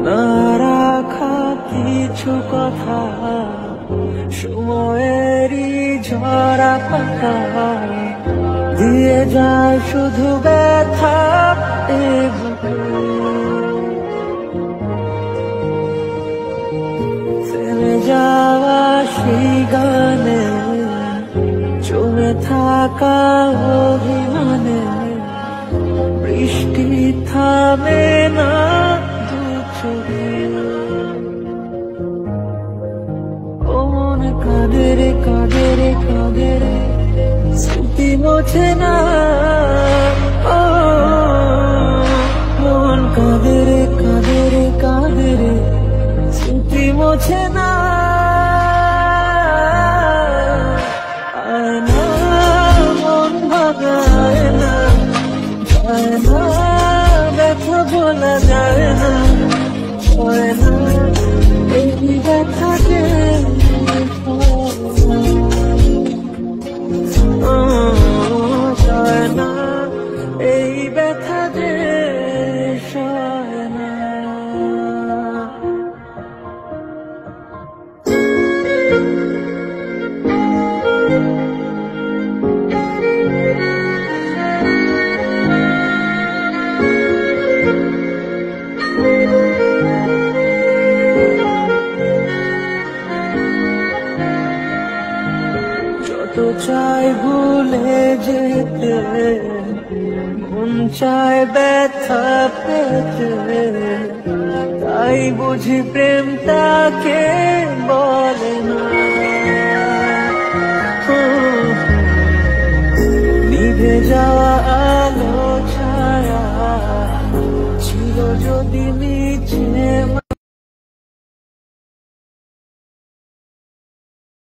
না রাখা কিছু কথা সময়েরই ঝরা পাতা দিয়ে যায় শুধু ব্যথা এ বুকে। ফেলে যাওয়া সেই গানে জমে থাকা অভিমানে বৃষ্টি থামে না দু চোখে। ও মন কাঁদে রে কাঁদে রে কাঁদে রে স্মৃতি মোছে না। ও মন কাঁদে রে কাঁদে রে কাঁদে রে স্মৃতি মোছে না। আয়না মন ভাঙায় না, যায় না ব্যথা বলা যায় না, হয় না এই ব্যথাকে সয় না, এই ব্যথা যে সয় না। যত চাই ভুলে যেতে মন চায় ব্যথা পেতে, তাই বুঝি প্রেম তাকে বলে না। নিভে যাওয়া